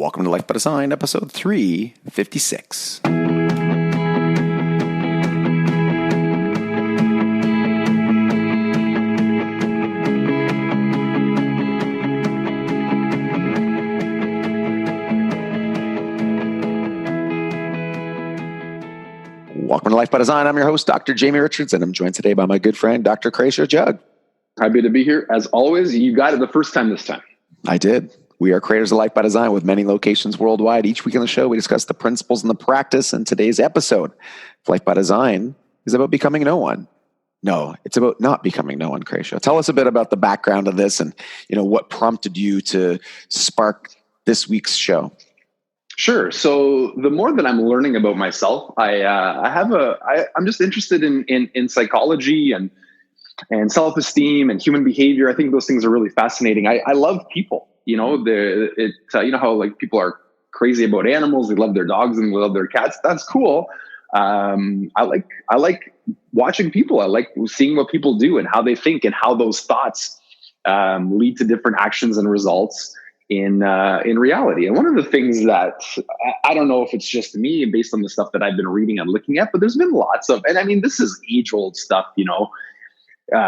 Welcome to Life by Design, episode 356. Welcome to Life by Design. I'm your host, Dr. Jamie Richards, and I'm joined today by my good friend, Dr. Kreischer Jug. Happy to be here. As always, you got it the first time this time. I did. We are creators of Life by Design with many locations worldwide. Each week on the show, we discuss the principles and the practice. And today's episode of Life by Design is about becoming no one. No, it's about not becoming no one, Kreischer. Tell us a bit about the background of this and, what prompted you to spark this week's show. Sure. So the more that I'm learning about myself, I'm just interested in psychology and self-esteem and human behavior. I think those things are really fascinating. I love people. You know how like people are crazy about animals. They love their dogs and they love their cats. That's cool. I like watching people. I like seeing what people do and how they think and how those thoughts lead to different actions and results in reality. And one of the things that I don't know if it's just me based on the stuff that I've been reading and looking at, but there's been lots of, and I mean, this is age-old stuff,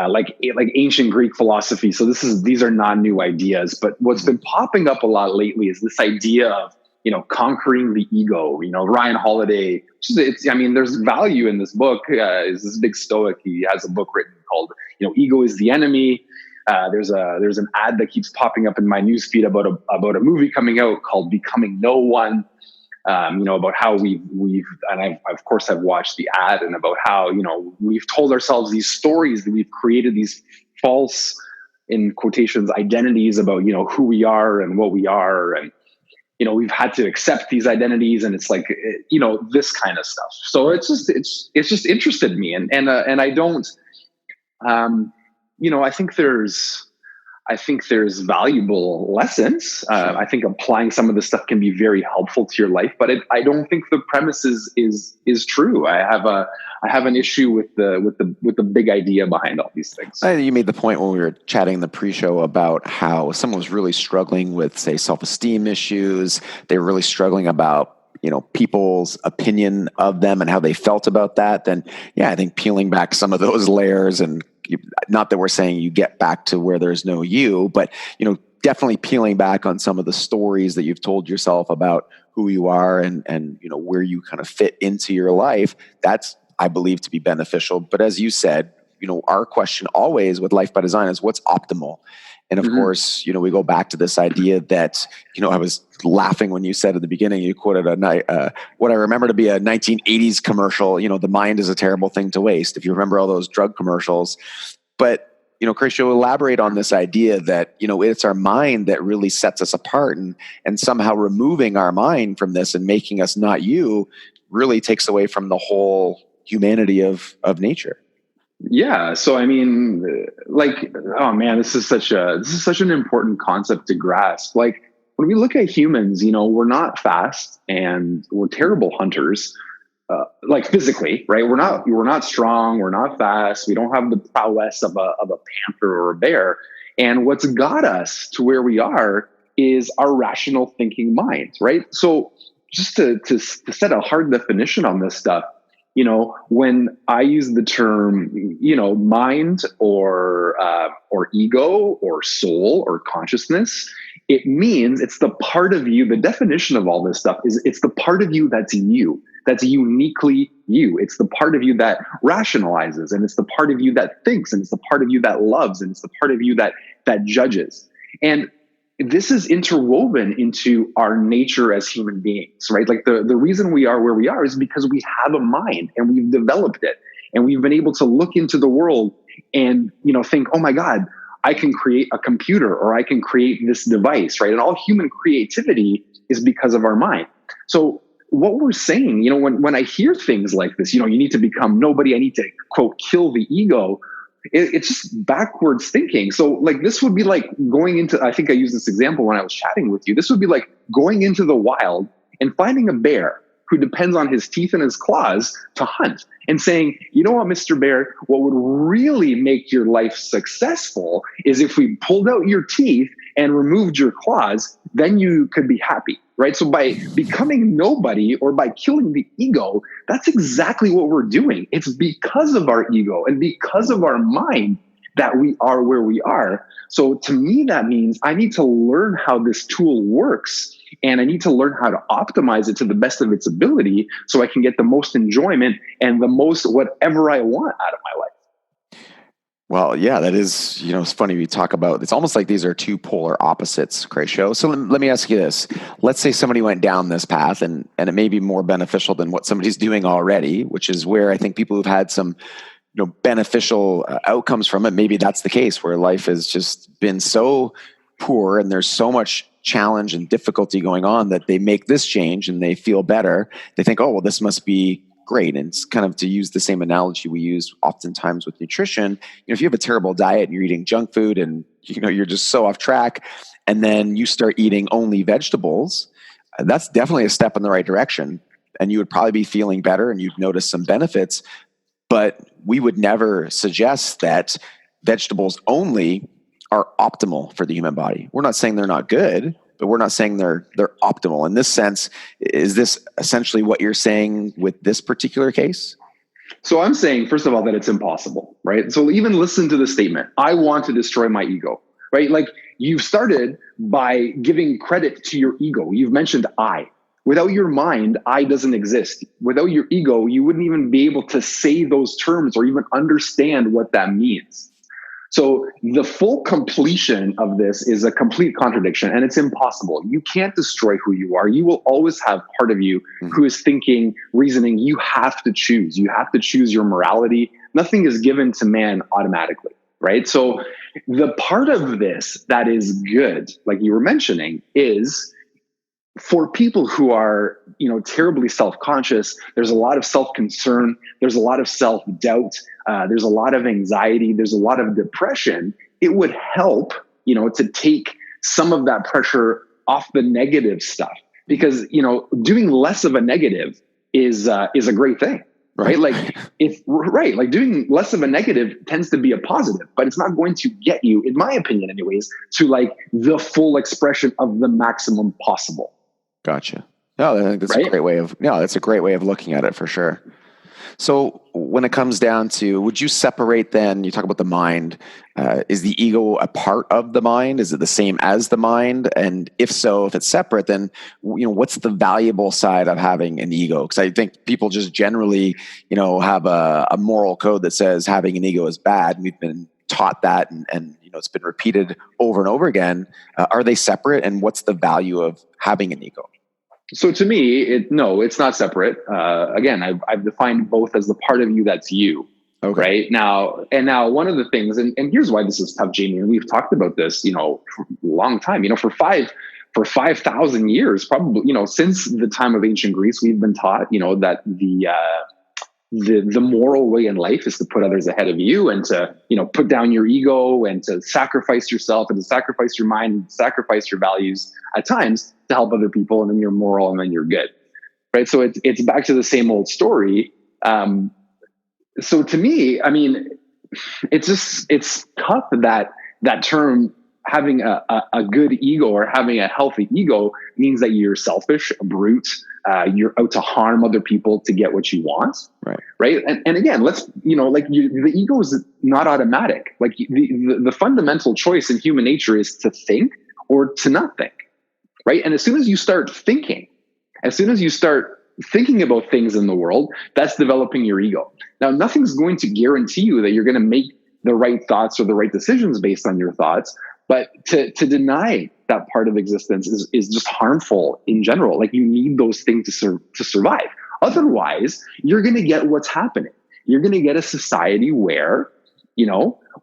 like ancient Greek philosophy. So these are not new ideas, but what's been popping up a lot lately is this idea of, conquering the ego. Ryan Holiday, there's value in this book. Is this big Stoic. He has a book written called, Ego is the Enemy. There's an ad that keeps popping up in my newsfeed about a movie coming out called Becoming No One. About how I've watched the ad, and about how, we've told ourselves these stories, that we've created these false, in quotations, identities about, who we are and what we are. And, we've had to accept these identities, and it's like, this kind of stuff. So it's just interested me. And I don't, I think there's valuable lessons. I think applying some of this stuff can be very helpful to your life, but I don't think the premise is true. I have an issue with the big idea behind all these things. You made the point when we were chatting the pre-show about how someone was really struggling with, say, self-esteem issues. They were really struggling about people's opinion of them and how they felt about that. Then, yeah, I think peeling back some of those layers, and not that we're saying you get back to where there's no you, but, definitely peeling back on some of the stories that you've told yourself about who you are and where you kind of fit into your life. That's, I believe, to be beneficial. But as you said, our question always with Life by Design is what's optimal. And of course, we go back to this idea that, I was laughing when you said at the beginning, you quoted what I remember to be a 1980s commercial, the mind is a terrible thing to waste, if you remember all those drug commercials. But, Chris, you'll elaborate on this idea that, it's our mind that really sets us apart, and somehow removing our mind from this and making us not you really takes away from the whole humanity of nature. Yeah. So, oh man, this is such an important concept to grasp. Like when we look at humans, we're not fast and we're terrible hunters, like physically, right? We're not strong. We're not fast. We don't have the prowess of a panther or a bear. And what's got us to where we are is our rational thinking mind, right? So just to set a hard definition on this stuff, when I use the term, mind or ego or soul or consciousness, it means it's the part of you. The definition of all this stuff is it's the part of you that's you, that's uniquely you. It's the part of you that rationalizes, and it's the part of you that thinks, and it's the part of you that loves, and it's the part of you that judges. And this is interwoven into our nature as human beings, right? Like the reason we are where we are is because we have a mind and we've developed it, and we've been able to look into the world and, think, oh my God, I can create a computer, or I can create this device, right? And all human creativity is because of our mind. So what we're saying, when I hear things like this, you need to become nobody, I need to, quote, kill the ego. It's just backwards thinking. So like, this would be like going into, I think I used this example when I was chatting with you. This would be like going into the wild and finding a bear who depends on his teeth and his claws to hunt, and saying, you know what, Mr. Bear, what would really make your life successful is if we pulled out your teeth and removed your claws, then you could be happy, right? So by becoming nobody or by killing the ego, that's exactly what we're doing. It's because of our ego and because of our mind that we are where we are. So to me, that means I need to learn how this tool works, and I need to learn how to optimize it to the best of its ability so I can get the most enjoyment and the most whatever I want out of my life. Well, yeah, that is, it's funny we talk about, it's almost like these are two polar opposites, Cratio. So let me ask you this. Let's say somebody went down this path and it may be more beneficial than what somebody's doing already, which is where I think people who've had some beneficial outcomes from it, maybe that's the case where life has just been so poor and there's so much challenge and difficulty going on that they make this change and they feel better. They think, oh, well, this must be great. And it's kind of, to use the same analogy we use oftentimes with nutrition, if you have a terrible diet and you're eating junk food and you're just so off track, and then you start eating only vegetables, that's definitely a step in the right direction. And you would probably be feeling better and you'd notice some benefits. But we would never suggest that vegetables only are optimal for the human body. We're not saying they're not good, but we're not saying they're optimal. In this sense, is this essentially what you're saying with this particular case? So I'm saying, first of all, that it's impossible, right? So even listen to the statement, I want to destroy my ego, right? Like, you've started by giving credit to your ego. You've mentioned I. Without your mind, I doesn't exist. Without your ego, you wouldn't even be able to say those terms or even understand what that means. So the full completion of this is a complete contradiction, and it's impossible. You can't destroy who you are. You will always have part of you who is thinking, reasoning. You have to choose. You have to choose your morality. Nothing is given to man automatically, right? So the part of this that is good, like you were mentioning, is for people who are, terribly self-conscious. There's a lot of self-concern. There's a lot of self-doubt. There's a lot of anxiety. There's a lot of depression. It would help, to take some of that pressure off the negative stuff, because, doing less of a negative is a great thing, right? Like like doing less of a negative tends to be a positive, but it's not going to get you, in my opinion, anyways, to like the full expression of the maximum possible. Gotcha. No, I think that's a great way of, that's a great way of looking at it for sure. So when it comes down to, would you separate then, you talk about the mind, is the ego a part of the mind? Is it the same as the mind? And if so, if it's separate, then, what's the valuable side of having an ego? Because I think people just generally, have a moral code that says having an ego is bad. We've been taught that and it's been repeated over and over again. Are they separate? And what's the value of having an ego? So to me, no, it's not separate. Again, I've defined both as the part of you that's you. Okay. Right now, one of the things, and here's why this is tough, Jamie, and we've talked about this, for a long time, for 5,000 years, probably, since the time of ancient Greece, we've been taught, that the moral way in life is to put others ahead of you and to, put down your ego and to sacrifice yourself and to sacrifice your mind and sacrifice your values at times to help other people. And then you're moral and then you're good. Right. So it's back to the same old story. So to me, I mean, it's tough that term, having a good ego or having a healthy ego, means that you're selfish, a brute, you're out to harm other people to get what you want. Right. And again, the ego is not automatic. Like the fundamental choice in human nature is to think or to not think. Right. And as soon as you start thinking about things in the world, that's developing your ego. Now, nothing's going to guarantee you that you're going to make the right thoughts or the right decisions based on your thoughts. But to deny that part of existence is just harmful in general. Like, you need those things to survive. Otherwise, you're going to get what's happening. You're going to get a society where,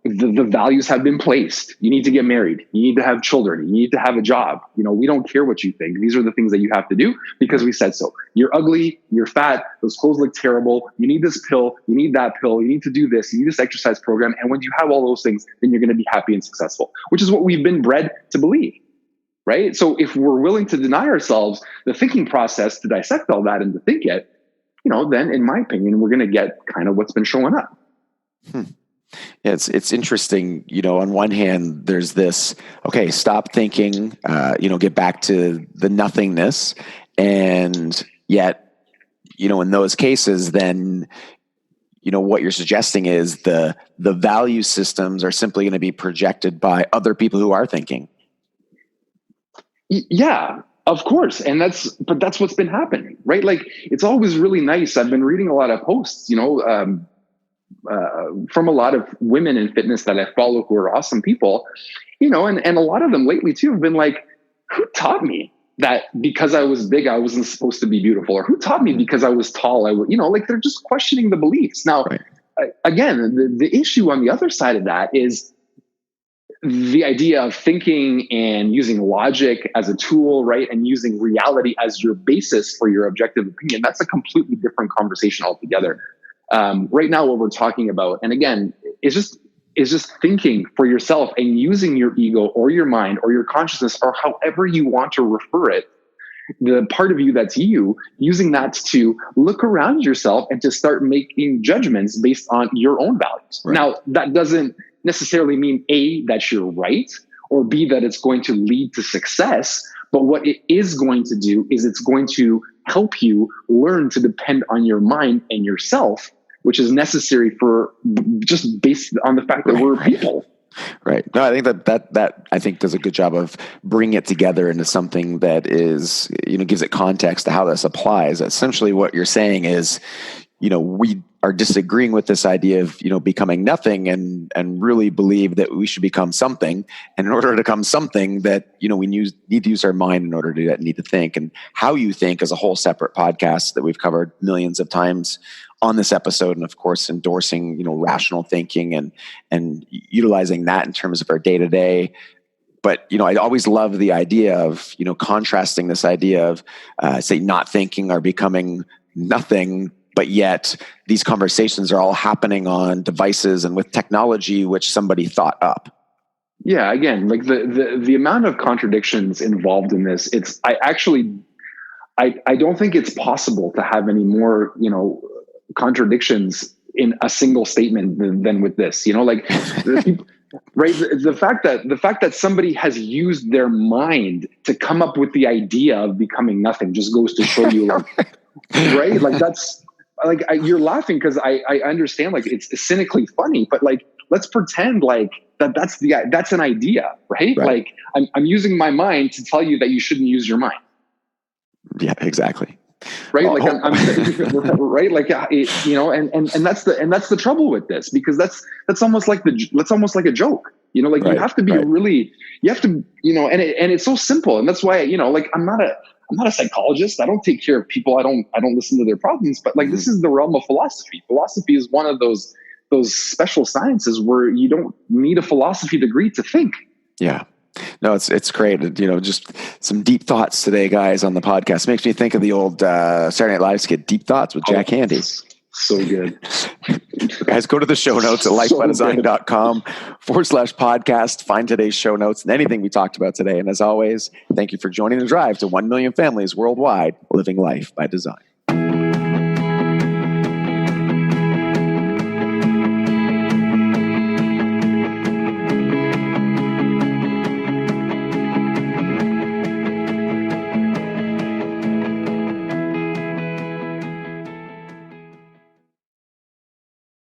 the values have been placed. You need to get married. You need to have children. You need to have a job. We don't care what you think. These are the things that you have to do because we said so. You're ugly. You're fat. Those clothes look terrible. You need this pill. You need that pill. You need to do this. You need this exercise program. And when you have all those things, then you're going to be happy and successful, which is what we've been bred to believe. right? So if we're willing to deny ourselves the thinking process to dissect all that and to think it, then in my opinion, we're going to get kind of what's been showing up. Yeah, it's interesting. On one hand, there's this, okay, stop thinking, get back to the nothingness. And yet, in those cases, then, what you're suggesting is the value systems are simply going to be projected by other people who are thinking. Yeah, of course. But that's what's been happening, right? Like, it's always really nice. I've been reading a lot of posts, from a lot of women in fitness that I follow who are awesome people, and a lot of them lately too have been like, who taught me that because I was big, I wasn't supposed to be beautiful? Or who taught me because I was tall, like they're just questioning the beliefs. Now, right. Again, the issue on the other side of that is the idea of thinking and using logic as a tool, right? And using reality as your basis for your objective opinion. That's a completely different conversation altogether. Right now, what we're talking about, and again, is just thinking for yourself and using your ego or your mind or your consciousness or however you want to refer it, the part of you that's you, using that to look around yourself and to start making judgments based on your own values. Right. Now, that doesn't necessarily mean A, that you're right, or B, that it's going to lead to success. But what it is going to do is it's going to help you learn to depend on your mind and yourself, which is necessary for just based on the fact that we're people. Right. No, I think that I think does a good job of bringing it together into something that is, gives it context to how this applies. Essentially what you're saying is, we are disagreeing with this idea of, becoming nothing and really believe that we should become something. And in order to become something that, we need to use our mind in order to need to think. And how you think is a whole separate podcast that we've covered millions of times on this episode. And of course, endorsing, rational thinking and utilizing that in terms of our day to day. But, I always love the idea of, contrasting this idea of, say, not thinking or becoming nothing. But yet these conversations are all happening on devices and with technology, which somebody thought up. Yeah. Again, like the amount of contradictions involved in this, I don't think it's possible to have any more, contradictions in a single statement than with this, right. The fact that somebody has used their mind to come up with the idea of becoming nothing just goes to show you, like, right. Like you're laughing because I understand, like, it's cynically funny, but like, let's pretend like that's an idea, right? Like I'm using my mind to tell you that you shouldn't use your mind. Yeah, exactly. Right. Like I'm right. Like, and that's the trouble with this, because that's almost like a joke, like you have to be really, you have to, and it's so simple. And that's why, like, I'm not a psychologist. I don't take care of people. I don't listen to their problems, but like, this is the realm of philosophy. Philosophy is one of those special sciences where you don't need a philosophy degree to think. Yeah. No, it's great. Just some deep thoughts today, guys, on the podcast. Makes me think of the old Saturday Night Live skit, Deep Thoughts with Jack Handy. So good. Guys, go to the show notes at lifebydesign.com/podcast. Find today's show notes and anything we talked about today. And as always, thank you for joining the drive to 1 million families worldwide living life by design.